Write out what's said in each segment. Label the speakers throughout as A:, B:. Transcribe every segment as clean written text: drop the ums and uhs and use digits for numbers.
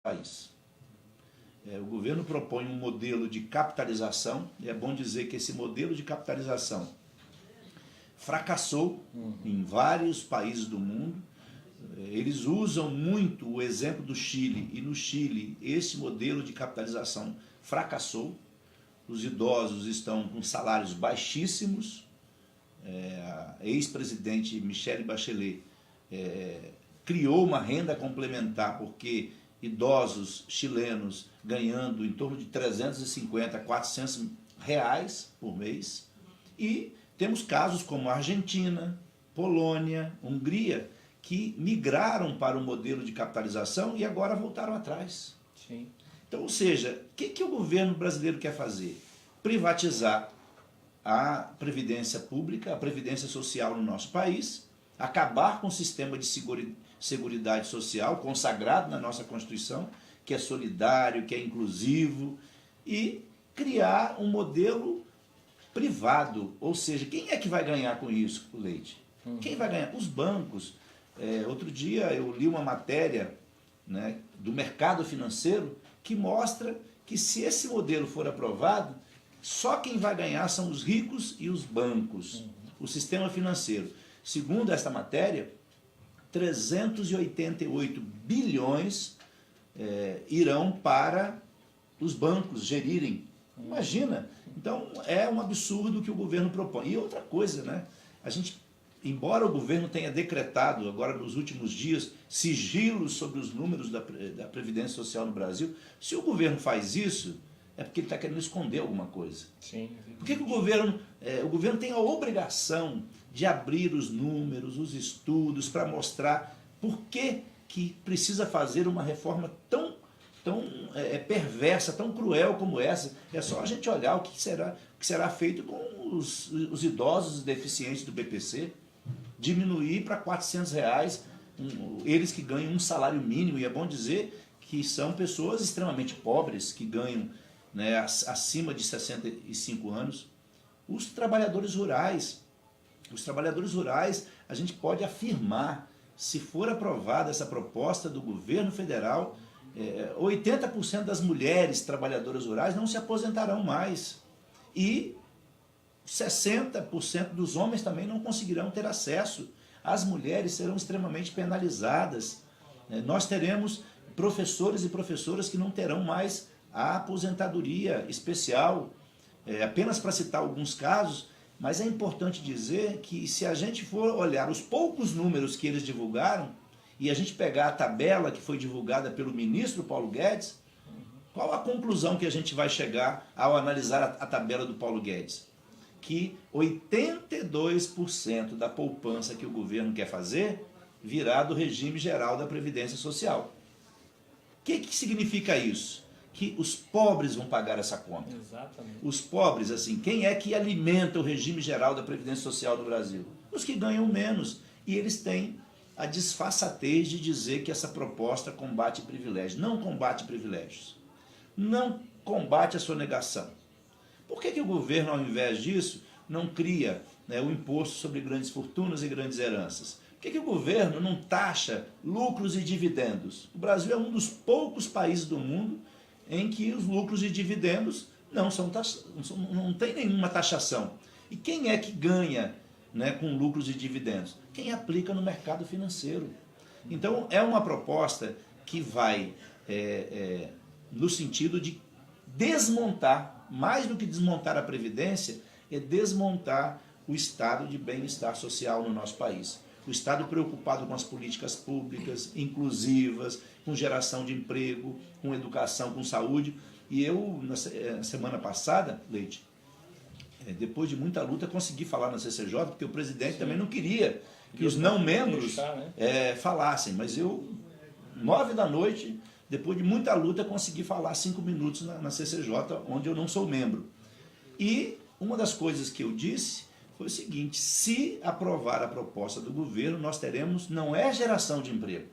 A: país. O governo propõe um modelo de capitalização, e é bom dizer que esse modelo de capitalização fracassou em vários países do mundo. Eles usam muito o exemplo do Chile, e no Chile esse modelo de capitalização fracassou. Os idosos estão com salários baixíssimos. A ex-presidente Michelle Bachelet criou uma renda complementar, porque idosos chilenos ganhando em torno de 350 a 400 reais por mês. E temos casos como a Argentina, Polônia, Hungria, que migraram para o modelo de capitalização e agora voltaram atrás.
B: Sim.
A: Então, ou seja, o que o governo brasileiro quer fazer? Privatizar a previdência pública, a previdência social no nosso país, acabar com o sistema de seguridade social consagrado na nossa Constituição, que é solidário, que é inclusivo, e criar um modelo privado. Ou seja, quem é que vai ganhar com isso, Leite? Quem vai ganhar? Os bancos. Outro dia eu li uma matéria, né, do mercado financeiro que mostra que, se esse modelo for aprovado, só quem vai ganhar são os ricos e os bancos, o sistema financeiro. Segundo esta matéria, 388 bilhões irão para os bancos gerirem. Imagina! Então é um absurdo que o governo propõe. E outra coisa, né? Embora o governo tenha decretado, agora nos últimos dias, sigilos sobre os números da Previdência Social no Brasil, se o governo faz isso, é porque ele está querendo esconder alguma coisa.
B: Sim.
A: Por que o governo tem a obrigação de abrir os números, os estudos, para mostrar por que precisa fazer uma reforma tão perversa, tão cruel como essa? É só a gente olhar o que será feito com os idosos e deficientes do BPC, diminuir para 400 reais, eles que ganham um salário mínimo, e é bom dizer que são pessoas extremamente pobres, que ganham, né, acima de 65 anos. Os trabalhadores rurais, a gente pode afirmar, se for aprovada essa proposta do governo federal, 80% das mulheres trabalhadoras rurais não se aposentarão mais. E 60% dos homens também não conseguirão ter acesso. As mulheres serão extremamente penalizadas. Nós teremos professores e professoras que não terão mais a aposentadoria especial, apenas para citar alguns casos. Mas é importante dizer que, se a gente for olhar os poucos números que eles divulgaram, e a gente pegar a tabela que foi divulgada pelo ministro Paulo Guedes, qual a conclusão que a gente vai chegar ao analisar a tabela do Paulo Guedes? Que 82% da poupança que o governo quer fazer virá do regime geral da Previdência Social. O que significa isso? Que os pobres vão pagar essa conta.
B: Exatamente.
A: Os pobres, assim, quem é que alimenta o regime geral da Previdência Social do Brasil? Os que ganham menos. E eles têm a disfarçatez de dizer que essa proposta combate privilégios. Não combate privilégios. Não combate a sonegação. Por que o governo, ao invés disso, não cria, né, o imposto sobre grandes fortunas e grandes heranças? Por que o governo não taxa lucros e dividendos? O Brasil é um dos poucos países do mundo em que os lucros e dividendos não tem nenhuma taxação. E quem é que ganha, né, com lucros e dividendos? Quem aplica no mercado financeiro. Então é uma proposta que vai no sentido de desmontar, mais do que desmontar a Previdência, é desmontar o estado de bem-estar social no nosso país. O Estado preocupado com as políticas públicas, inclusivas, com geração de emprego, com educação, com saúde. E eu, na semana passada, Leite, depois de muita luta, consegui falar na CCJ, porque o presidente também não queria que os não-membros falassem. Mas eu, 9 da noite, depois de muita luta, consegui falar 5 minutos na CCJ, onde eu não sou membro. E uma das coisas que eu disse foi o seguinte: se aprovar a proposta do governo, nós teremos, não é geração de emprego,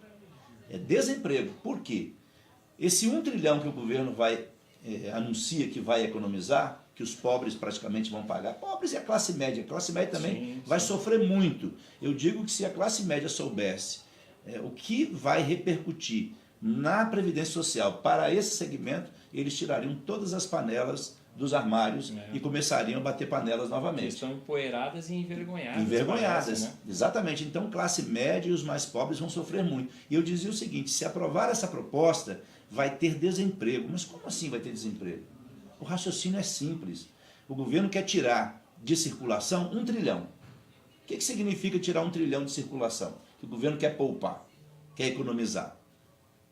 A: é desemprego. Por quê? Esse 1 trilhão que o governo anuncia que vai economizar, que os pobres praticamente vão pagar, pobres e a classe média também vai sofrer muito. Eu digo que, se a classe média soubesse o que vai repercutir na Previdência Social, para esse segmento, eles tirariam todas as panelas dos armários e começariam a bater panelas novamente.
B: Estão empoeiradas e envergonhadas.
A: Envergonhadas,
B: parece, né?
A: exatamente. Então, classe média e os mais pobres vão sofrer muito. E eu dizia o seguinte, se aprovar essa proposta, vai ter desemprego. Mas como assim vai ter desemprego? O raciocínio é simples. O governo quer tirar de circulação 1 trilhão. O que significa tirar 1 trilhão de circulação? Que o governo quer poupar, quer economizar.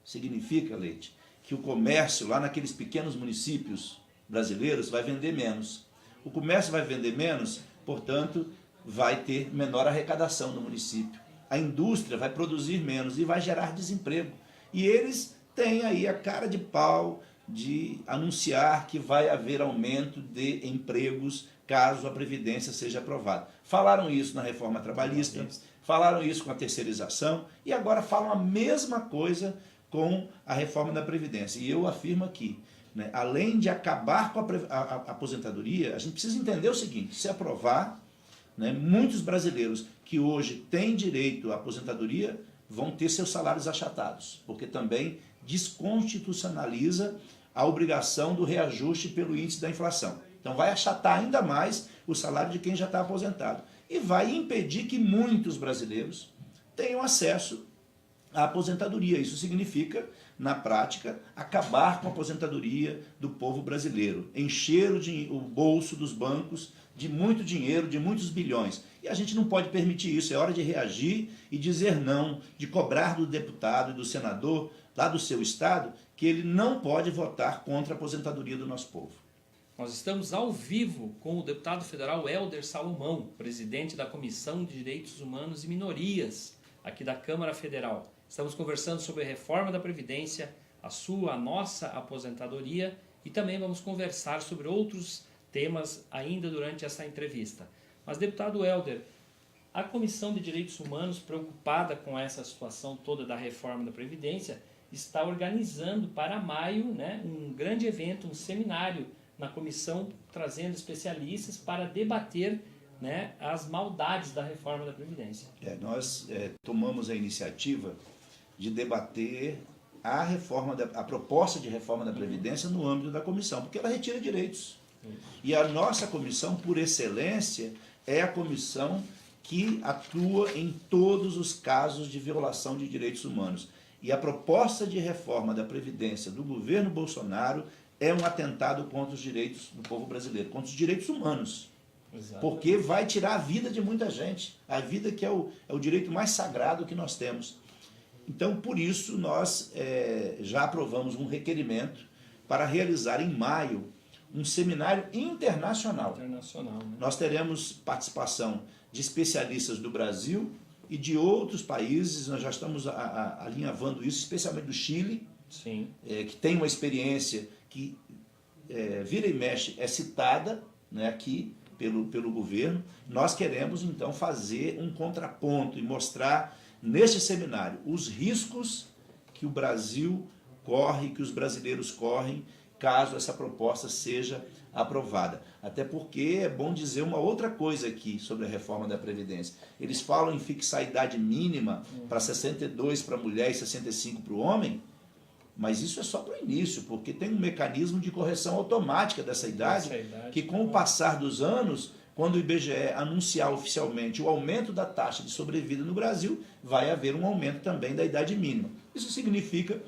A: Significa, Leite, que o comércio lá naqueles pequenos municípios brasileiros vai vender menos. O comércio vai vender menos, portanto, vai ter menor arrecadação no município. A indústria vai produzir menos e vai gerar desemprego. E eles têm aí a cara de pau de anunciar que vai haver aumento de empregos caso a Previdência seja aprovada. Falaram isso na reforma trabalhista, falaram isso com a terceirização e agora falam a mesma coisa com a reforma da Previdência. E eu afirmo aqui, né, além de acabar com a aposentadoria, a gente precisa entender o seguinte, se aprovar, né, muitos brasileiros que hoje têm direito à aposentadoria vão ter seus salários achatados, porque também desconstitucionaliza a obrigação do reajuste pelo índice da inflação. Então vai achatar ainda mais o salário de quem já está aposentado. E vai impedir que muitos brasileiros tenham acesso à aposentadoria. Isso significa, na prática, acabar com a aposentadoria do povo brasileiro. Encher o bolso dos bancos de muito dinheiro, de muitos bilhões. E a gente não pode permitir isso. É hora de reagir e dizer não, de cobrar do deputado e do senador lá do seu estado que ele não pode votar contra a aposentadoria do nosso povo.
B: Nós estamos ao vivo com o deputado federal Hélder Salomão, presidente da Comissão de Direitos Humanos e Minorias, aqui da Câmara Federal. Estamos conversando sobre a reforma da Previdência, a nossa aposentadoria e também vamos conversar sobre outros temas ainda durante essa entrevista. Mas, deputado Hélder, a Comissão de Direitos Humanos, preocupada com essa situação toda da reforma da Previdência, está organizando para maio, né, um grande evento, um seminário na comissão, trazendo especialistas para debater, né, as maldades da reforma da Previdência.
A: Nós tomamos a iniciativa de debater a proposta de reforma da Previdência no âmbito da comissão, porque ela retira direitos. E a nossa comissão, por excelência, é a comissão que atua em todos os casos de violação de direitos humanos. E a proposta de reforma da Previdência do governo Bolsonaro é um atentado contra os direitos do povo brasileiro, contra os direitos humanos. Exatamente. Porque vai tirar a vida de muita gente, a vida que é o direito mais sagrado que nós temos. Então, por isso, nós já aprovamos um requerimento para realizar em maio um seminário internacional.
B: Né?
A: Nós teremos participação de especialistas do Brasil e de outros países. Nós já estamos alinhavando isso, especialmente do Chile,
B: Sim.
A: Que tem uma experiência que vira e mexe é citada, né, aqui pelo governo. Nós queremos, então, fazer um contraponto e mostrar neste seminário os riscos que o Brasil corre, que os brasileiros correm, caso essa proposta seja aprovada. Até porque é bom dizer uma outra coisa aqui sobre a reforma da Previdência. Eles falam em fixar a idade mínima para 62 para a mulher e 65 para o homem, mas isso é só para o início, porque tem um mecanismo de correção automática dessa idade, que com o passar dos anos, quando o IBGE anunciar oficialmente o aumento da taxa de sobrevida no Brasil, vai haver um aumento também da idade mínima. Isso significa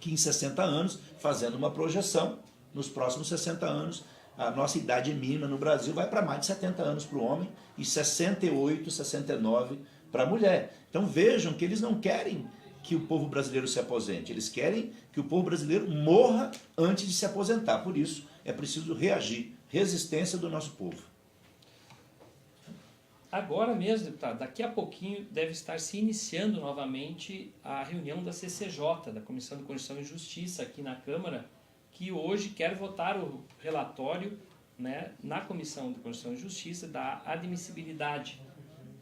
A: que em 60 anos, fazendo uma projeção, nos próximos 60 anos, a nossa idade mínima no Brasil vai para mais de 70 anos para o homem e 68, 69 para a mulher. Então vejam que eles não querem que o povo brasileiro se aposente, eles querem que o povo brasileiro morra antes de se aposentar. Por isso é preciso reagir, resistência do nosso povo.
B: Agora mesmo, deputado, daqui a pouquinho deve estar se iniciando novamente a reunião da CCJ, da Comissão de Constituição e Justiça aqui na Câmara, que hoje quer votar o relatório, né, na Comissão de Constituição e Justiça da admissibilidade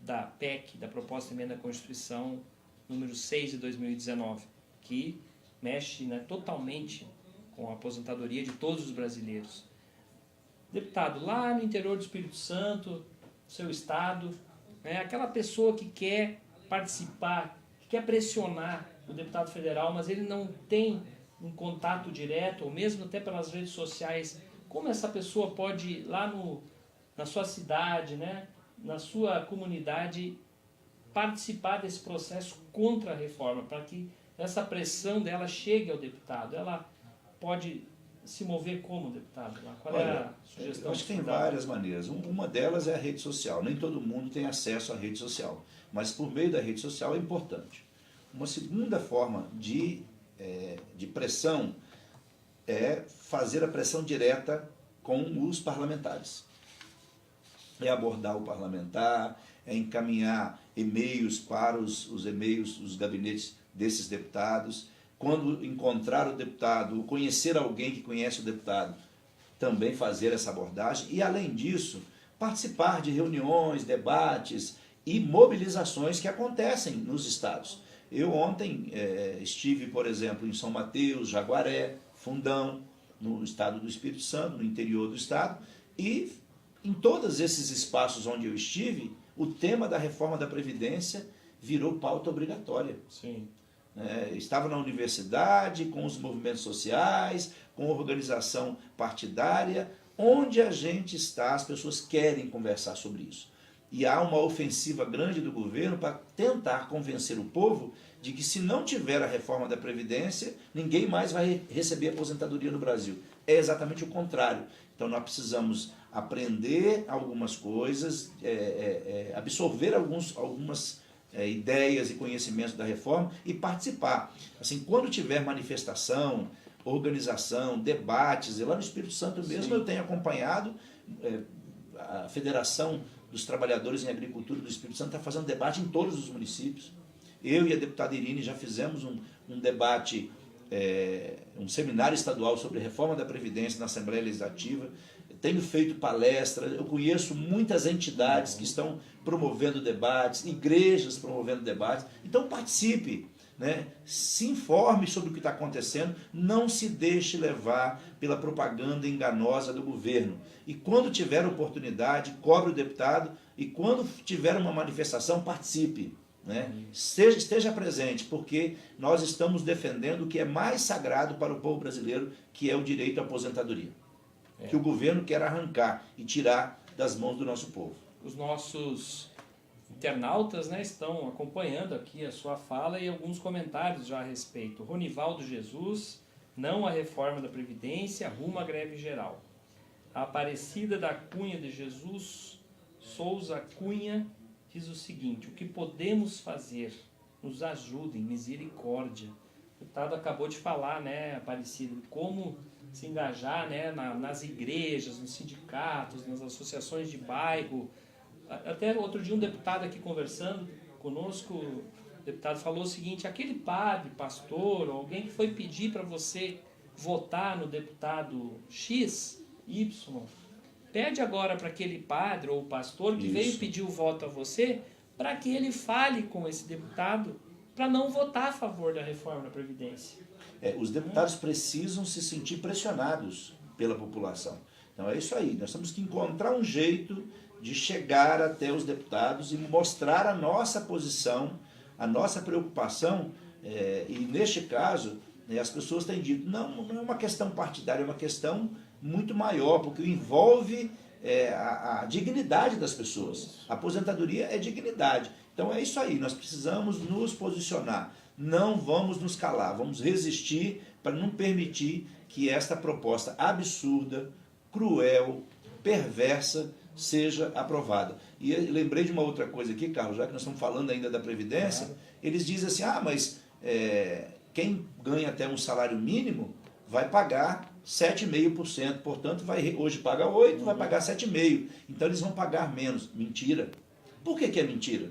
B: da PEC, da Proposta de Emenda à Constituição número 6 de 2019, que mexe, né, totalmente com a aposentadoria de todos os brasileiros. Deputado, lá no interior do Espírito Santo, seu estado, né, aquela pessoa que quer participar, que quer pressionar o deputado federal, mas ele não tem um contato direto, ou mesmo até pelas redes sociais, como essa pessoa pode ir lá na sua cidade, né, na sua comunidade, participar desse processo contra a reforma, para que essa pressão dela chegue ao deputado? Ela pode se mover como deputado? Qual é a sugestão?
A: Eu acho que tem várias maneiras. Uma delas é a rede social. Nem todo mundo tem acesso à rede social, mas por meio da rede social é importante. Uma segunda forma de pressão é fazer a pressão direta com os parlamentares. É abordar o parlamentar, é encaminhar e-mails para os e-mails, os gabinetes desses deputados. Quando encontrar o deputado, ou conhecer alguém que conhece o deputado, também fazer essa abordagem. E, além disso, participar de reuniões, debates e mobilizações que acontecem nos estados. Eu ontem estive, por exemplo, em São Mateus, Jaguaré, Fundão, no estado do Espírito Santo, no interior do estado, e em todos esses espaços onde eu estive, o tema da reforma da Previdência virou pauta obrigatória.
B: Sim.
A: Estava na universidade, com os movimentos sociais, com a organização partidária, onde a gente está, as pessoas querem conversar sobre isso. E há uma ofensiva grande do governo para tentar convencer o povo de que, se não tiver a reforma da Previdência, ninguém mais vai receber aposentadoria no Brasil. É exatamente o contrário. Então nós precisamos aprender algumas coisas, absorver algumas ideias e conhecimentos da reforma e participar. Assim, quando tiver manifestação, organização, debates, e lá no Espírito Santo mesmo, sim, eu tenho acompanhado a Federação dos Trabalhadores em Agricultura do Espírito Santo está fazendo debate em todos os municípios. Eu e a deputada Irine já fizemos um debate, um seminário estadual sobre reforma da Previdência na Assembleia Legislativa. Tenho feito palestras, eu conheço muitas entidades que estão promovendo debates, igrejas promovendo debates. Então participe, né? Se informe sobre o que está acontecendo, não se deixe levar pela propaganda enganosa do governo. E quando tiver oportunidade, cobre o deputado, e quando tiver uma manifestação, participe. Né? Esteja presente, porque nós estamos defendendo o que é mais sagrado para o povo brasileiro, que é o direito à aposentadoria. Que o governo quer arrancar e tirar das mãos do nosso povo.
B: Os nossos internautas, né, estão acompanhando aqui a sua fala e alguns comentários já a respeito. Ronivaldo Jesus, não a reforma da Previdência, rumo à greve geral. A Aparecida da Cunha de Jesus Souza Cunha diz o seguinte: o que podemos fazer? Nos ajudem, misericórdia. O deputado acabou de falar, né, Aparecida, como se engajar, né, nas igrejas, nos sindicatos, nas associações de bairro. Até outro dia um deputado aqui conversando conosco, o deputado falou o seguinte: aquele padre, pastor, ou alguém que foi pedir para você votar no deputado X, Y, pede agora para aquele padre ou pastor que veio pedir o voto a você, para que ele fale com esse deputado para não votar a favor da reforma da Previdência.
A: Os deputados precisam se sentir pressionados pela população. Então é isso aí, nós temos que encontrar um jeito de chegar até os deputados e mostrar a nossa posição, a nossa preocupação, e neste caso, as pessoas têm dito, não é uma questão partidária, é uma questão muito maior, porque envolve a dignidade das pessoas. A aposentadoria é dignidade. Então é isso aí, nós precisamos nos posicionar. Não vamos nos calar, vamos resistir para não permitir que esta proposta absurda, cruel, perversa, seja aprovada. E eu lembrei de uma outra coisa aqui, Carlos, já que nós estamos falando ainda da Previdência, eles dizem assim, mas quem ganha até um salário mínimo vai pagar 7,5%, portanto, hoje paga 8%, vai pagar 7,5%, então eles vão pagar menos. Mentira. Por que é mentira?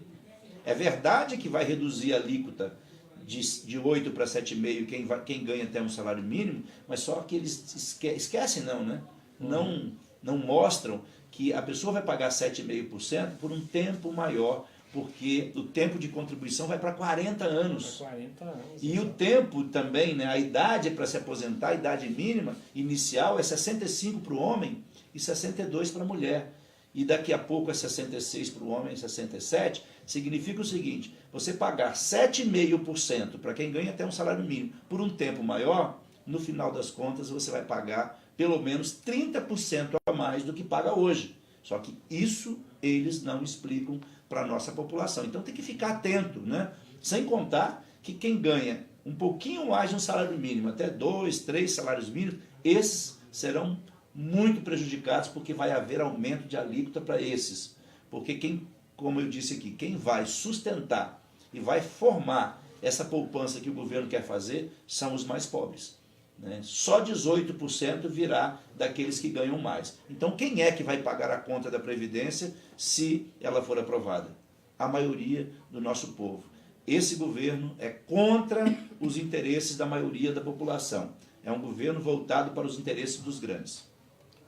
A: É verdade que vai reduzir a alíquota de 8 para 7,5 quem ganha até um salário mínimo, mas só que eles esquecem né? Não mostram que a pessoa vai pagar 7,5% por um tempo maior, porque o tempo de contribuição vai para 40 anos.
B: 40 anos.
A: E o tempo também, né, a idade para se aposentar, a idade mínima inicial é 65 para o homem e 62 para a mulher. e daqui a pouco é 66 para o homem e 67, significa o seguinte, você pagar 7,5% para quem ganha até um salário mínimo por um tempo maior, no final das contas você vai pagar pelo menos 30% a mais do que paga hoje. Só que isso eles não explicam para a nossa população. Então tem que ficar atento, né? Sem contar que quem ganha um pouquinho mais de um salário mínimo, até 2, 3 salários mínimos, esses serão muito prejudicados porque vai haver aumento de alíquota para esses. Porque quem, como eu disse aqui, quem vai sustentar e vai formar essa poupança que o governo quer fazer são os mais pobres, né? Só 18% virá daqueles que ganham mais. Então quem é que vai pagar a conta da Previdência se ela for aprovada? A maioria do nosso povo. Esse governo é contra os interesses da maioria da população. É um governo voltado para os interesses dos grandes.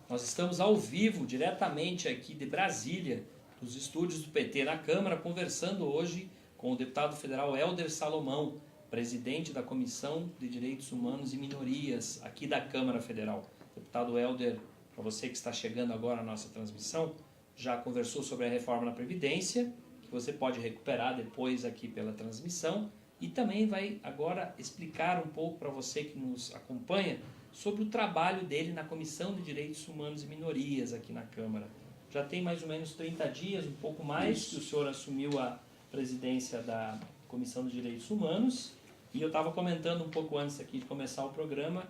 B: Nós estamos ao vivo, diretamente aqui de Brasília, dos estúdios do PT na Câmara, conversando hoje com o deputado federal Helder Salomão, presidente da Comissão de Direitos Humanos e Minorias aqui da Câmara Federal. Deputado Helder, para você que está chegando agora à nossa transmissão, já conversou sobre a reforma da Previdência, que você pode recuperar depois aqui pela transmissão, e também vai agora explicar um pouco para você que nos acompanha sobre o trabalho dele na Comissão de Direitos Humanos e Minorias aqui na Câmara. Já tem mais ou menos 30 dias, um pouco mais, que o senhor assumiu a presidência da Comissão de Direitos Humanos, e eu estava comentando um pouco antes aqui de começar o programa,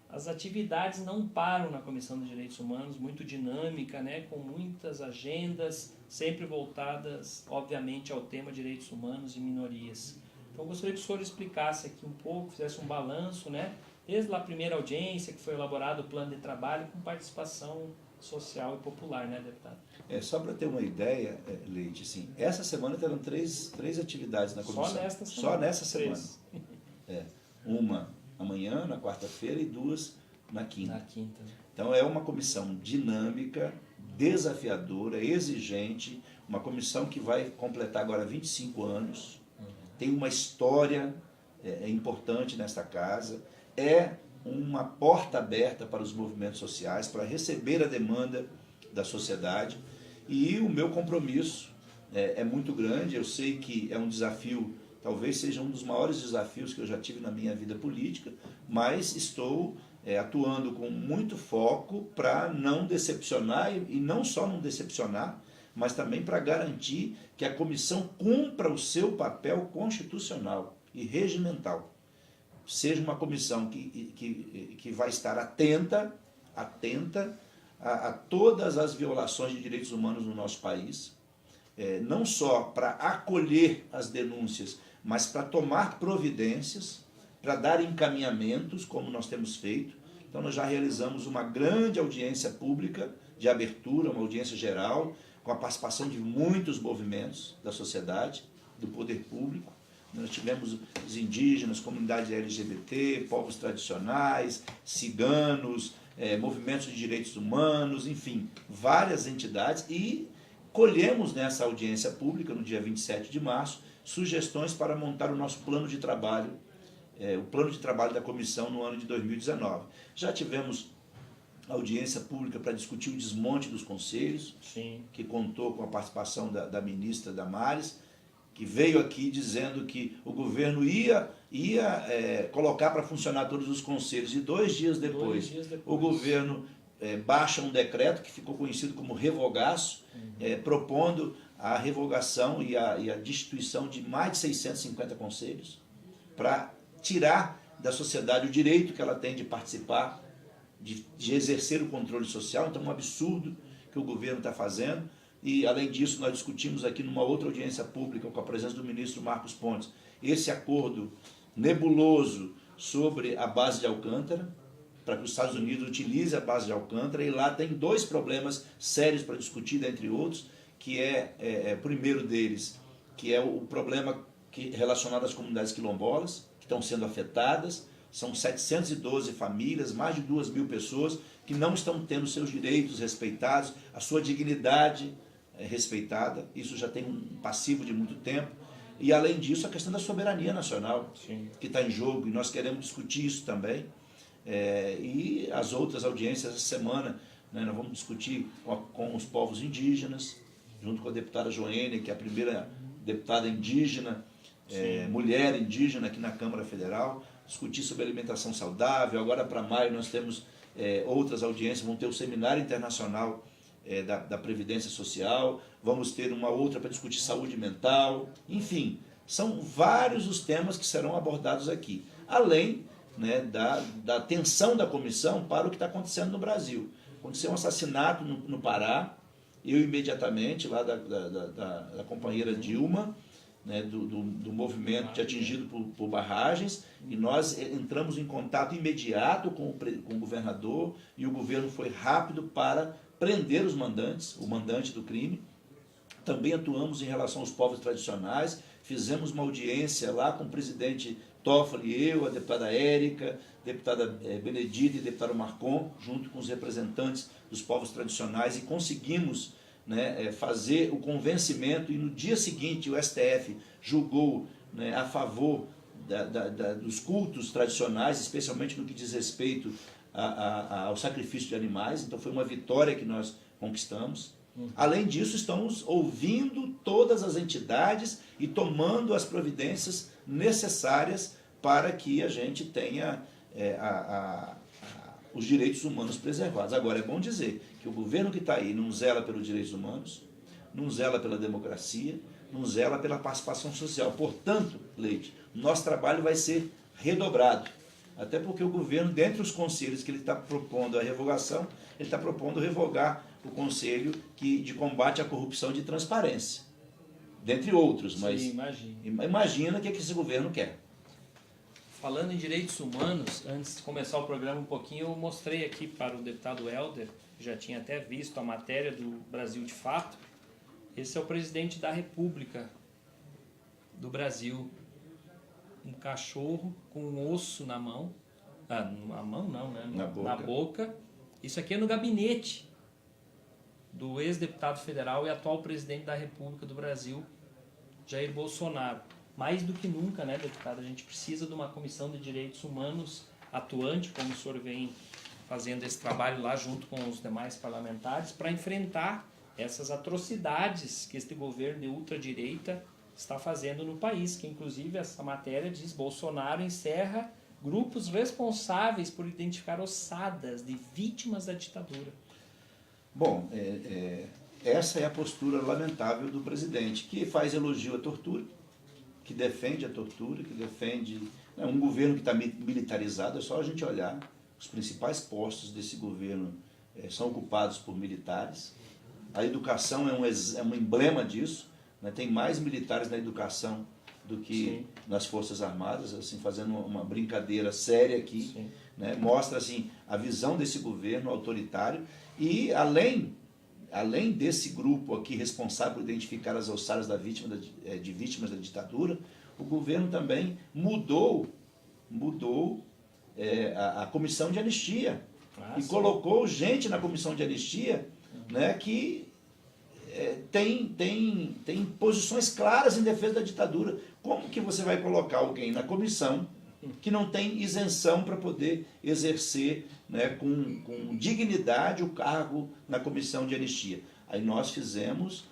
B: as atividades não param na Comissão de Direitos Humanos, muito dinâmica, né, com muitas agendas, sempre voltadas, obviamente, ao tema direitos humanos e minorias. Então, eu gostaria que o senhor explicasse aqui um pouco, fizesse um balanço, né, desde a primeira audiência, que foi elaborado o plano de trabalho, com participação social e popular, né, deputado?
A: Só para ter uma ideia, Leite, assim, essa semana terão três atividades na comissão.
B: Só nesta semana?
A: Uma amanhã, na quarta-feira, e 2 na quinta.
B: Na quinta.
A: Então é uma comissão dinâmica, desafiadora, exigente, uma comissão que vai completar agora 25 anos, tem uma história importante nesta casa, é uma porta aberta para os movimentos sociais, para receber a demanda da sociedade, e o meu compromisso é muito grande. Eu sei que é um desafio, talvez seja um dos maiores desafios que eu já tive na minha vida política, mas estou atuando com muito foco para não decepcionar, e não só não decepcionar, mas também para garantir que a comissão cumpra o seu papel constitucional e regimental. Seja uma comissão que vai estar atenta a todas as violações de direitos humanos no nosso país, não só para acolher as denúncias, mas para tomar providências, para dar encaminhamentos, como nós temos feito. Então nós já realizamos uma grande audiência pública de abertura, uma audiência geral, com a participação de muitos movimentos da sociedade, do poder público. Nós tivemos os indígenas, comunidade LGBT, povos tradicionais, ciganos, movimentos de direitos humanos, enfim, várias entidades, e colhemos nessa audiência pública, no dia 27 de março, sugestões para montar o nosso plano de trabalho, o plano de trabalho da comissão no ano de 2019. Já tivemos audiência pública para discutir o desmonte dos conselhos,
B: Sim.
A: que contou com a participação da ministra Damares, que veio aqui dizendo que o governo ia colocar para funcionar todos os conselhos, e 2 dias depois, o governo baixa um decreto que ficou conhecido como revogaço, propondo a revogação e a destituição de mais de 650 conselhos, para tirar da sociedade o direito que ela tem de participar, de exercer o controle social. Então, um absurdo que o governo está fazendo. E, além disso, nós discutimos aqui numa outra audiência pública, com a presença do ministro Marcos Pontes, esse acordo nebuloso sobre a base de Alcântara, para que os Estados Unidos utilizem a base de Alcântara, e lá tem 2 problemas sérios para discutir, dentre outros, que o primeiro deles, que é o problema relacionado às comunidades quilombolas, que estão sendo afetadas. São 712 famílias, mais de 2.000 pessoas que não estão tendo seus direitos respeitados, a sua dignidade respeitada. Isso já tem um passivo de muito tempo. E, além disso, a questão da soberania nacional, Sim. que está em jogo, e nós queremos discutir isso também. E as outras audiências essa semana, né? Nós vamos discutir com os povos indígenas, junto com a deputada Joênia, que é a primeira deputada indígena, mulher indígena aqui na Câmara Federal, discutir sobre alimentação saudável. Agora, para maio, nós temos outras audiências, vamos ter o Seminário Internacional da Previdência Social, vamos ter uma outra para discutir saúde mental, enfim, são vários os temas que serão abordados aqui, além, né, da atenção da comissão para o que está acontecendo no Brasil. Aconteceu um assassinato no Pará, eu imediatamente, lá da companheira Dilma, né, do movimento atingido por barragens, e nós entramos em contato imediato com o governador, e o governo foi rápido para prender os mandantes, o mandante do crime. Também atuamos em relação aos povos tradicionais, fizemos uma audiência lá com o presidente Toffoli e eu, a deputada Érica, deputada Benedita e deputado Marcon, junto com os representantes dos povos tradicionais, e conseguimos, né, fazer o convencimento, e no dia seguinte o STF julgou, né, a favor dos cultos tradicionais, especialmente no que diz respeito ao sacrifício de animais. Então foi uma vitória que nós conquistamos. Além disso, estamos ouvindo todas as entidades e tomando as providências necessárias para que a gente tenha os direitos humanos preservados. Agora, é bom dizer que o governo que está aí não zela pelos direitos humanos, não zela pela democracia, não zela pela participação social. Portanto, Leite, nosso trabalho vai ser redobrado. Até porque o governo, dentre os conselhos que ele está propondo a revogação, ele está propondo revogar o Conselho de Combate à Corrupção e de Transparência. Dentre outros, mas
B: sim,
A: imagina o que esse governo quer.
B: Falando em direitos humanos, antes de começar o programa um pouquinho, eu mostrei aqui para o deputado Helder, que já tinha até visto a matéria do Brasil de Fato. Esse é o presidente da República do Brasil. Um cachorro com um osso na mão. Na mão não, né? Na boca. Isso aqui é no gabinete do ex-deputado federal e atual presidente da República do Brasil, Jair Bolsonaro. Mais do que nunca, né, deputado? A gente precisa de uma comissão de direitos humanos atuante, como o senhor vem fazendo esse trabalho lá junto com os demais parlamentares, para enfrentar essas atrocidades que este governo de ultradireita está fazendo no país, que inclusive essa matéria diz: Bolsonaro encerra grupos responsáveis por identificar ossadas de vítimas da ditadura.
A: Bom, essa é a postura lamentável do presidente, que faz elogio à tortura, que defende a tortura, que defende um governo que está militarizado. É só a gente olhar, os principais postos desse governo são ocupados por militares. A educação é um emblema disso, né? Tem mais militares na educação do que Sim. nas Forças Armadas, assim, fazendo uma brincadeira séria aqui, né? Mostra assim, a visão desse governo autoritário. E além desse grupo aqui responsável por identificar as ossadas de vítimas da ditadura, o governo também mudou a comissão de anistia e colocou gente na comissão de anistia, né, que tem posições claras em defesa da ditadura. Como que você vai colocar alguém na comissão que não tem isenção para poder exercer, né, com dignidade o cargo na comissão de anistia? Aí nós fizemos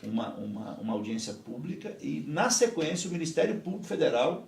A: uma audiência pública e, na sequência, o Ministério Público Federal,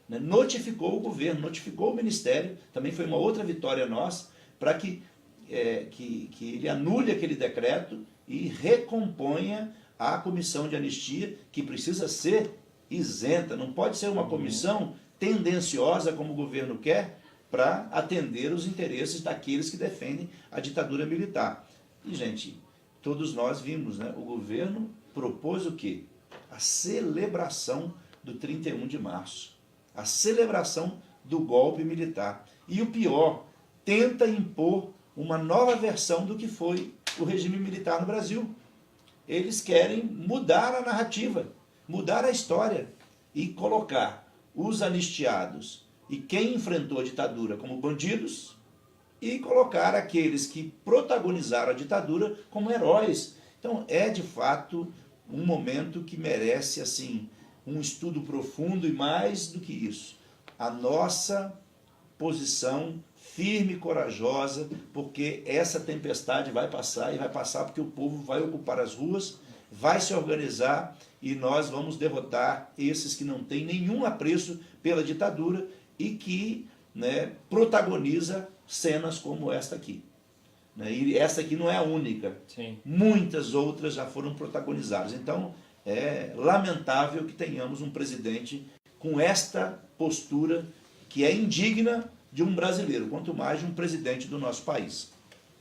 A: né, notificou o governo, notificou o Ministério, também foi uma outra vitória nossa, para que ele anule aquele decreto e recomponha a comissão de anistia, que precisa ser isenta, não pode ser uma comissão tendenciosa, como o governo quer, para atender os interesses daqueles que defendem a ditadura militar. E, gente, todos nós vimos, né? O governo propôs o quê? A celebração do 31 de março, a celebração do golpe militar. E o pior, tenta impor uma nova versão do que foi o regime militar no Brasil. Eles querem mudar a narrativa, mudar a história e colocar os anistiados e quem enfrentou a ditadura como bandidos e colocar aqueles que protagonizaram a ditadura como heróis. Então é de fato um momento que merece assim um estudo profundo e, mais do que isso, a nossa posição firme e corajosa, porque essa tempestade vai passar, e vai passar porque o povo vai ocupar as ruas, vai se organizar e nós vamos derrotar esses que não têm nenhum apreço pela ditadura e que, né, protagoniza cenas como esta aqui. E essa aqui não é a única.
B: Sim.
A: Muitas outras já foram protagonizadas. Então, é lamentável que tenhamos um presidente com esta postura que é indigna de um brasileiro, quanto mais de um presidente do nosso país.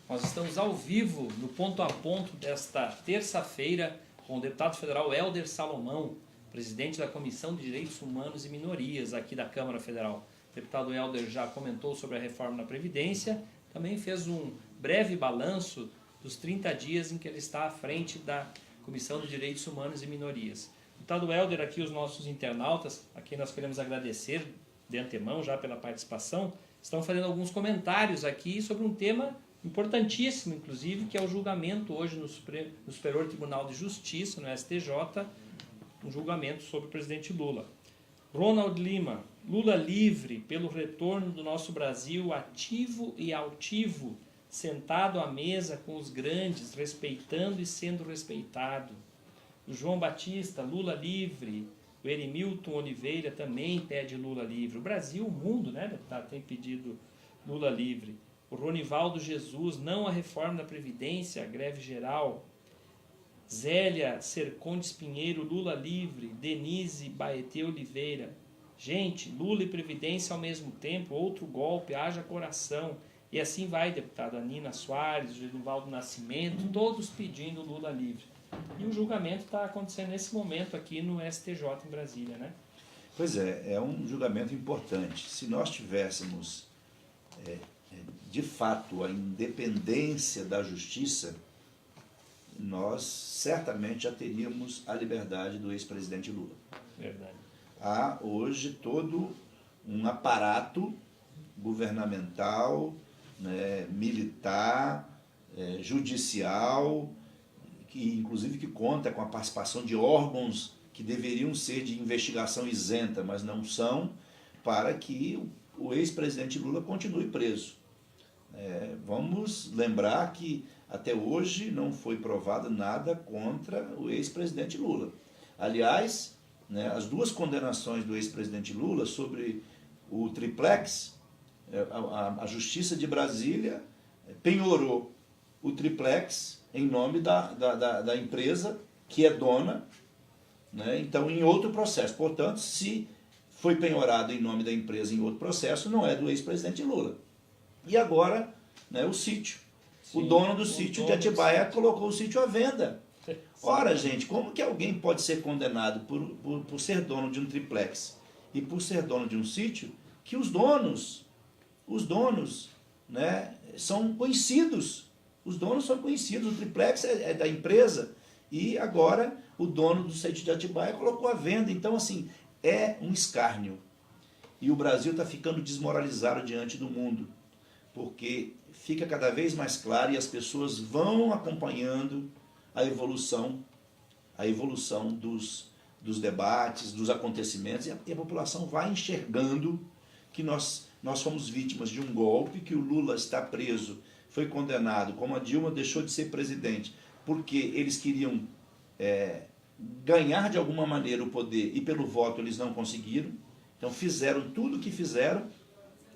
B: Nós estamos ao vivo, no Ponto a Ponto, desta terça-feira, com o deputado federal Hélder Salomão, presidente da Comissão de Direitos Humanos e Minorias aqui da Câmara Federal. O deputado Hélder já comentou sobre a reforma da Previdência, também fez um breve balanço dos 30 dias em que ele está à frente da Comissão de Direitos Humanos e Minorias. Deputado Hélder, aqui os nossos internautas, a quem nós queremos agradecer de antemão já pela participação, estão fazendo alguns comentários aqui sobre um tema importantíssimo, inclusive, que é o julgamento hoje no Superior Tribunal de Justiça, no STJ, um julgamento sobre o presidente Lula. Ronald Lima, Lula livre pelo retorno do nosso Brasil ativo e altivo, sentado à mesa com os grandes, respeitando e sendo respeitado. O João Batista, Lula livre. O Erimilton Oliveira também pede Lula livre. O Brasil, o mundo, né, deputado, tem pedido Lula livre. O Ronivaldo Jesus, não a reforma da Previdência, a greve geral. Zélia Sercondes Pinheiro, Lula livre. Denise Baetê Oliveira. Gente, Lula e Previdência ao mesmo tempo, outro golpe, haja coração. E assim vai, deputado. A Nina Soares, o Genivaldo Nascimento, todos pedindo Lula livre. E o julgamento está acontecendo nesse momento aqui no STJ em Brasília, né?
A: Pois é um julgamento importante. Se nós tivéssemos, de fato, a independência da justiça, nós certamente já teríamos a liberdade do ex-presidente Lula.
B: Verdade.
A: Há hoje todo um aparato governamental, né, militar, judicial, que inclusive que conta com a participação de órgãos que deveriam ser de investigação isenta, mas não são, para que o ex-presidente Lula continue preso. Vamos lembrar que até hoje não foi provado nada contra o ex-presidente Lula. Aliás, né, as duas condenações do ex-presidente Lula sobre o triplex, a Justiça de Brasília penhorou o triplex em nome da empresa que é dona, né? Então, em outro processo. Portanto, se foi penhorado em nome da empresa em outro processo, não é do ex-presidente Lula. E agora, né, o sítio. Sim, o dono do sítio de Atibaia colocou o sítio à venda. Ora, gente, como que alguém pode ser condenado por ser dono de um triplex e por ser dono de um sítio, que os donos, né, são conhecidos. Os donos são conhecidos, o triplex é da empresa e agora o dono do sítio de Atibaia colocou à venda. Então, assim, é um escárnio. E o Brasil está ficando desmoralizado diante do mundo, porque fica cada vez mais claro e as pessoas vão acompanhando a evolução dos debates, dos acontecimentos, e a população vai enxergando que nós fomos vítimas de um golpe, que o Lula está preso, foi condenado, como a Dilma deixou de ser presidente, porque eles queriam ganhar de alguma maneira o poder e pelo voto eles não conseguiram. Então fizeram tudo o que fizeram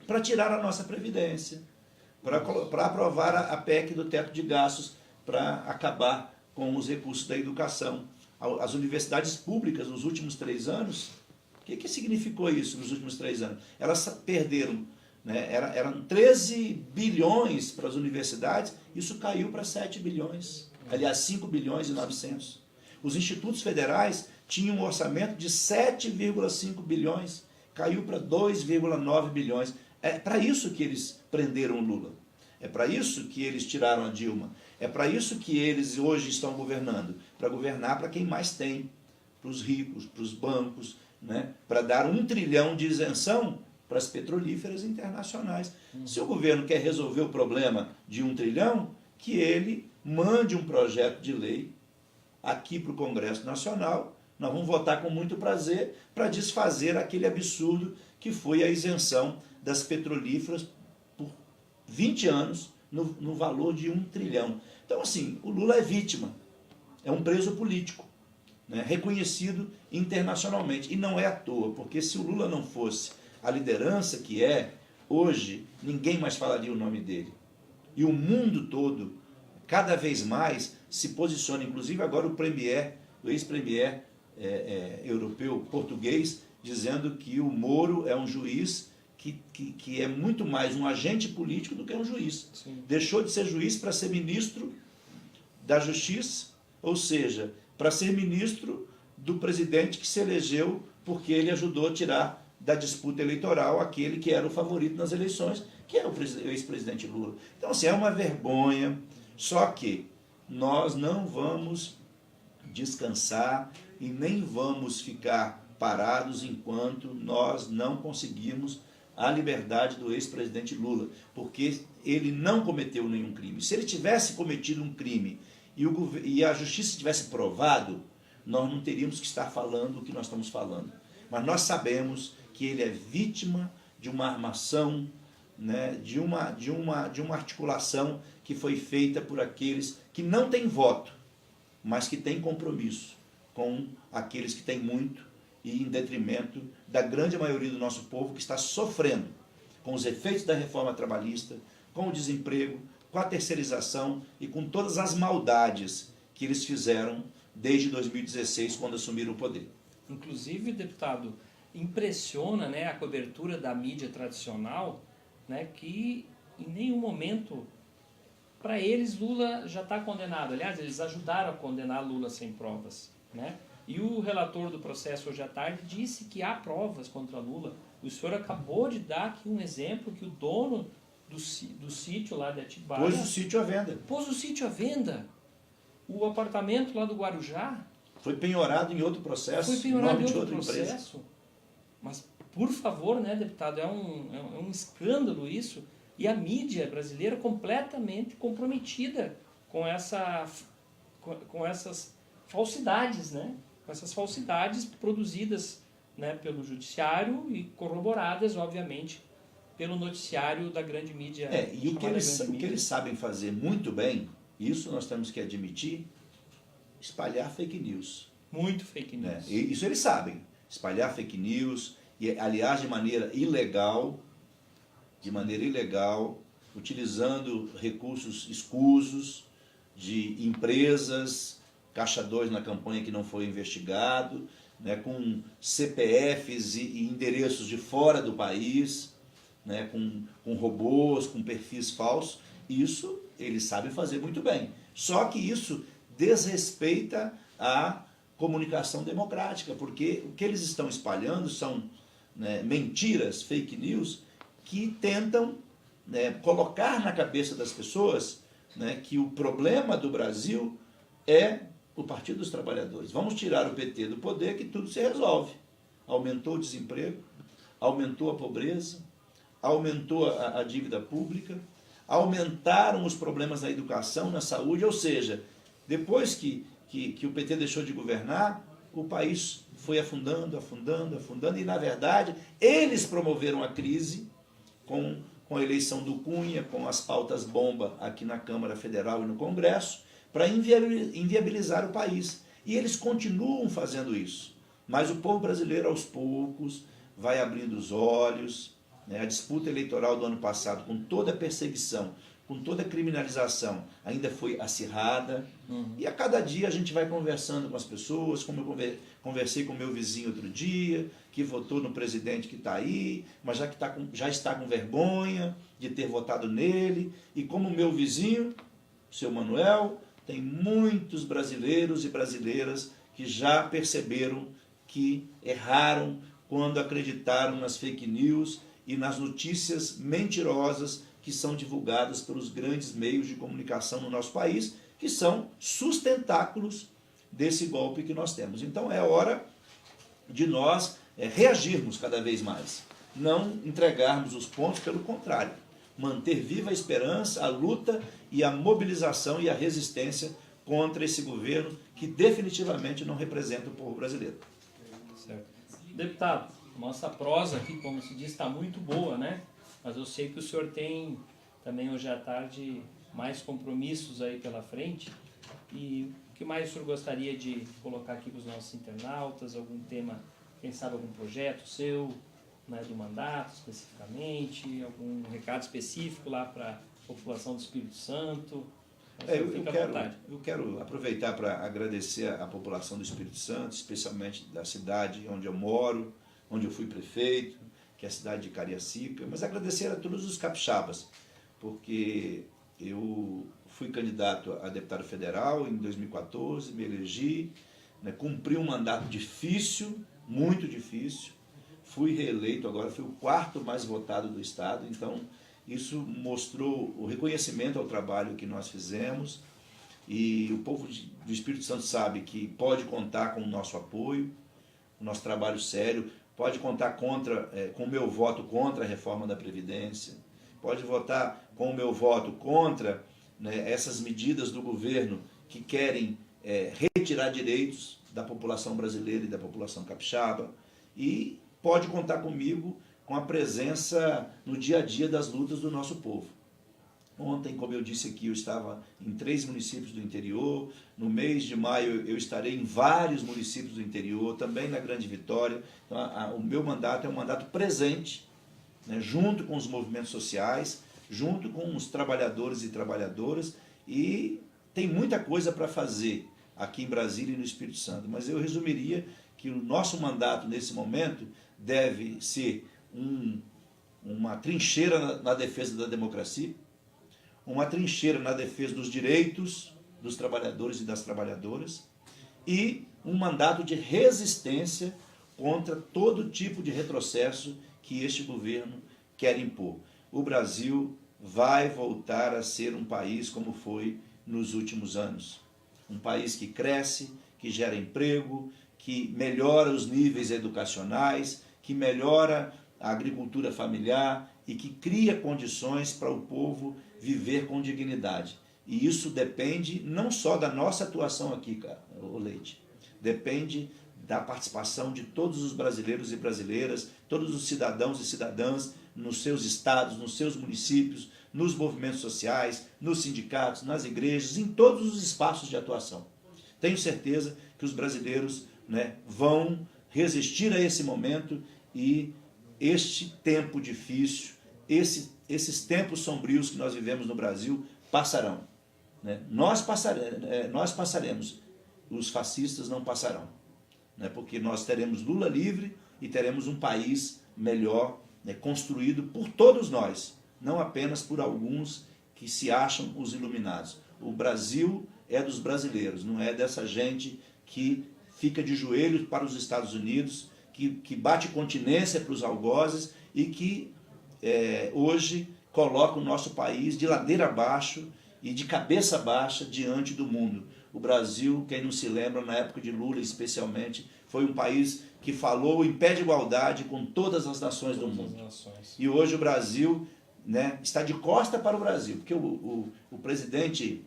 A: para tirar a nossa Previdência, para aprovar a PEC do teto de gastos, para acabar com os recursos da educação. As universidades públicas nos últimos 3 anos, o que significou isso nos últimos 3 anos? Elas perderam, né? Eram 13 bilhões para as universidades, isso caiu para 7 bilhões, aliás 5 bilhões e 900. Os institutos federais tinham um orçamento de 7,5 bilhões, caiu para 2,9 bilhões. É para isso que eles prenderam o Lula. É para isso que eles tiraram a Dilma. É para isso que eles hoje estão governando. Para governar para quem mais tem, para os ricos, para os bancos, né? Para dar 1 trilhão de isenção para as petrolíferas internacionais. Se o governo quer resolver o problema de 1 trilhão, que ele mande um projeto de lei aqui para o Congresso Nacional. Nós vamos votar com muito prazer para desfazer aquele absurdo que foi a isenção das petrolíferas por 20 anos no valor de 1 trilhão. Então, assim, o Lula é vítima, é um preso político, né, reconhecido internacionalmente. E não é à toa, porque se o Lula não fosse a liderança que é, hoje ninguém mais falaria o nome dele. E o mundo todo, cada vez mais, se posiciona, inclusive agora o ex-premier europeu português, dizendo que o Moro é um juiz que é muito mais um agente político do que um juiz.
B: Sim.
A: Deixou de ser juiz para ser ministro da Justiça, ou seja, para ser ministro do presidente que se elegeu porque ele ajudou a tirar da disputa eleitoral aquele que era o favorito nas eleições, que é o ex-presidente Lula. Então, assim, é uma vergonha, só que nós não vamos descansar e nem vamos ficar parados enquanto nós não conseguirmos a liberdade do ex-presidente Lula, porque ele não cometeu nenhum crime. Se ele tivesse cometido um crime e a justiça tivesse provado, nós não teríamos que estar falando o que nós estamos falando. Mas nós sabemos que ele é vítima de uma armação, né, de uma articulação que foi feita por aqueles que não têm voto, mas que têm compromisso com aqueles que têm muito e em detrimento da grande maioria do nosso povo que está sofrendo com os efeitos da reforma trabalhista, com o desemprego, com a terceirização e com todas as maldades que eles fizeram desde 2016, quando assumiram o poder.
B: Inclusive, deputado, impressiona, né, a cobertura da mídia tradicional, né, que em nenhum momento, para eles, Lula já está condenado. Aliás, eles ajudaram a condenar Lula sem provas, né? E o relator do processo hoje à tarde disse que há provas contra Lula. O senhor acabou de dar aqui um exemplo que o dono do sítio lá de Atibaia...
A: Pôs o sítio à venda.
B: Pôs o sítio à venda. O apartamento lá do Guarujá...
A: Foi penhorado em outro processo.
B: Foi penhorado em outro
A: outra
B: processo.
A: Empresa.
B: Mas, por favor, né, deputado, é um escândalo isso. E a mídia brasileira completamente comprometida com essas falsidades, né? Com essas falsidades produzidas, né, pelo judiciário e corroboradas, obviamente, pelo noticiário da grande mídia.
A: E o que eles sabem fazer muito bem, isso nós temos que admitir, espalhar fake news.
B: Muito fake news.
A: Né? E isso eles sabem, espalhar fake news, e aliás de maneira ilegal, utilizando recursos escusos de empresas, Caixa 2 na campanha que não foi investigado, né, com CPFs e endereços de fora do país, né, com robôs, com perfis falsos. Isso eles sabem fazer muito bem. Só que isso desrespeita a comunicação democrática, porque o que eles estão espalhando são, né, mentiras, fake news, que tentam, né, colocar na cabeça das pessoas, né, que o problema do Brasil é o Partido dos Trabalhadores. Vamos tirar o PT do poder que tudo se resolve. Aumentou o desemprego, aumentou a pobreza, aumentou a dívida pública, aumentaram os problemas na educação, na saúde, ou seja, depois que o PT deixou de governar, o país foi afundando, e na verdade eles promoveram a crise com a eleição do Cunha, com as pautas bomba aqui na Câmara Federal e no Congresso, para inviabilizar o país. E eles continuam fazendo isso. Mas o povo brasileiro, aos poucos, vai abrindo os olhos. Né? A disputa eleitoral do ano passado, com toda a perseguição, com toda a criminalização, ainda foi acirrada. E a cada dia a gente vai conversando com as pessoas, como eu conversei com o meu vizinho outro dia, que votou no presidente que está aí, mas já está com vergonha de ter votado nele. E como o meu vizinho, o seu Manuel, tem muitos brasileiros e brasileiras que já perceberam que erraram quando acreditaram nas fake news e nas notícias mentirosas que são divulgadas pelos grandes meios de comunicação no nosso país, que são sustentáculos desse golpe que nós temos. Então é hora de nós reagirmos cada vez mais, não entregarmos os pontos, pelo contrário, manter viva a esperança, a luta e a mobilização e a resistência contra esse governo que definitivamente não representa o povo brasileiro.
B: Certo. Deputado, nossa prosa aqui, como se diz, está muito boa, né? Mas eu sei que o senhor tem também hoje à tarde mais compromissos aí pela frente. E o que mais o senhor gostaria de colocar aqui para os nossos internautas? Algum tema, quem sabe algum projeto seu, né, do mandato especificamente? Algum recado específico lá para a população do Espírito Santo?
A: Eu quero aproveitar para agradecer a população do Espírito Santo, especialmente da cidade onde eu moro, onde eu fui prefeito, que é a cidade de Cariacica, mas agradecer a todos os capixabas, porque eu fui candidato a deputado federal em 2014, me elegi, né, cumpri um mandato difícil, muito difícil, fui reeleito agora, fui o quarto mais votado do estado, então isso mostrou o reconhecimento ao trabalho que nós fizemos, e o povo do Espírito Santo sabe que pode contar com o nosso apoio, o nosso trabalho sério, pode contar com o meu voto contra a reforma da Previdência, pode votar com o meu voto contra, né, essas medidas do governo que querem retirar direitos da população brasileira e da população capixaba, e pode contar comigo com a presença no dia a dia das lutas do nosso povo. Ontem, como eu disse aqui, eu estava em 3 municípios do interior. No mês de maio eu estarei em vários municípios do interior, também na Grande Vitória. Então, o meu mandato é um mandato presente, né, junto com os movimentos sociais, junto com os trabalhadores e trabalhadoras, e tem muita coisa para fazer aqui em Brasília e no Espírito Santo. Mas eu resumiria que o nosso mandato nesse momento deve ser uma trincheira na defesa da democracia, uma trincheira na defesa dos direitos dos trabalhadores e das trabalhadoras, e um mandato de resistência contra todo tipo de retrocesso que este governo quer impor. O Brasil vai voltar a ser um país como foi nos últimos anos. Um país que cresce, que gera emprego, que melhora os níveis educacionais, que melhora a agricultura familiar e que cria condições para o povo viver com dignidade. E isso depende não só da nossa atuação aqui, cara, o Leite, depende da participação de todos os brasileiros e brasileiras, todos os cidadãos e cidadãs nos seus estados, nos seus municípios, nos movimentos sociais, nos sindicatos, nas igrejas, em todos os espaços de atuação. Tenho certeza que os brasileiros, né, vão resistir a esse momento, e este tempo difícil, esses tempos sombrios que nós vivemos no Brasil passarão. Né? Nós passaremos, os fascistas não passarão. Né? Porque nós teremos Lula livre e teremos um país melhor, né, construído por todos nós, não apenas por alguns que se acham os iluminados. O Brasil é dos brasileiros, não é dessa gente que fica de joelhos para os Estados Unidos, que bate continência para os algozes e que hoje coloca o nosso país de ladeira abaixo e de cabeça baixa diante do mundo. O Brasil, quem não se lembra, na época de Lula especialmente, foi um país que falou em pé de igualdade com todas as nações do mundo. E hoje o Brasil, né, está de costa para o Brasil, porque o presidente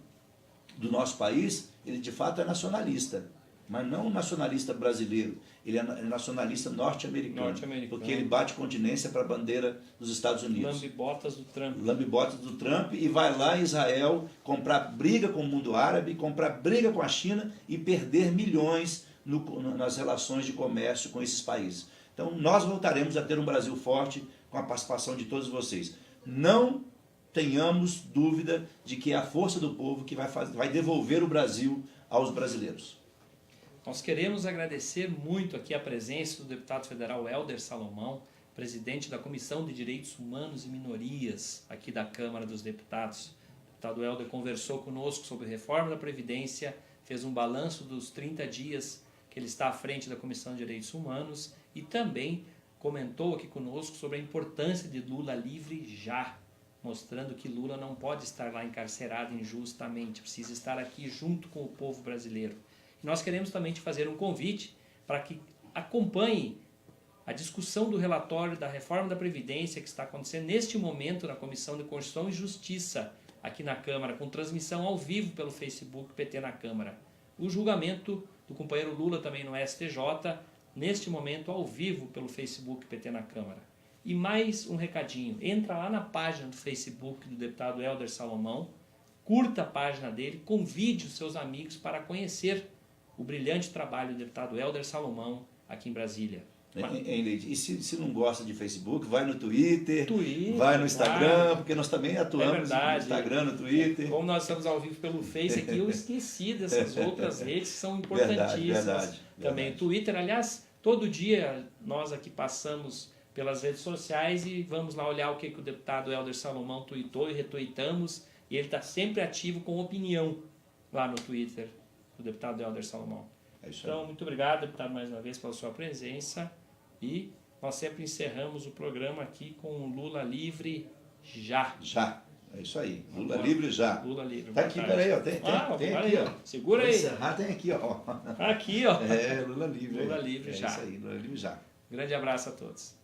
A: do nosso país, ele de fato é nacionalista, mas não nacionalista brasileiro, ele é nacionalista norte-americano, porque ele bate continência para a bandeira dos Estados Unidos.
B: Lambe-botas do Trump.
A: Lambe-botas do Trump, e vai lá em Israel comprar briga com o mundo árabe, comprar briga com a China e perder milhões nas relações de comércio com esses países. Então nós voltaremos a ter um Brasil forte com a participação de todos vocês. Não tenhamos dúvida de que é a força do povo que vai devolver o Brasil aos brasileiros.
B: Nós queremos agradecer muito aqui a presença do deputado federal Hélder Salomão, presidente da Comissão de Direitos Humanos e Minorias aqui da Câmara dos Deputados. O deputado Hélder conversou conosco sobre a reforma da Previdência, fez um balanço dos 30 dias que ele está à frente da Comissão de Direitos Humanos e também comentou aqui conosco sobre a importância de Lula livre já, mostrando que Lula não pode estar lá encarcerado injustamente, precisa estar aqui junto com o povo brasileiro. E nós queremos também te fazer um convite para que acompanhe a discussão do relatório da reforma da Previdência que está acontecendo neste momento na Comissão de Constituição e Justiça aqui na Câmara, com transmissão ao vivo pelo Facebook PT na Câmara. O julgamento do companheiro Lula também no STJ, neste momento ao vivo pelo Facebook PT na Câmara. E mais um recadinho, entra lá na página do Facebook do deputado Hélder Salomão, curta a página dele, convide os seus amigos para conhecer o brilhante trabalho do deputado Hélder Salomão aqui em Brasília.
A: E se não gosta de Facebook, vai no Twitter,
B: Twitter,
A: vai no Instagram,
B: claro.
A: porque nós também atuamos no Instagram, no Twitter.
B: Como nós estamos ao vivo pelo Face aqui, eu esqueci dessas outras redes que são importantíssimas.
A: Verdade.
B: Também o Twitter, aliás, todo dia nós aqui passamos pelas redes sociais e vamos lá olhar o que o deputado Hélder Salomão tweetou e retuitamos, e ele está sempre ativo com opinião lá no Twitter do deputado Hélder Salomão. Então, muito obrigado, deputado, mais uma vez pela sua presença. E nós sempre encerramos o programa aqui com o Lula livre já.
A: Já. É isso aí. Lula livre já.
B: Lula livre.
A: Tá aqui, peraí, ó. Tem aqui, ó.
B: Segura aí.
A: Encerrar, tem aqui, ó.
B: Aqui, ó.
A: Lula livre.
B: Lula livre já.
A: É isso aí, Lula livre já.
B: Grande abraço a todos.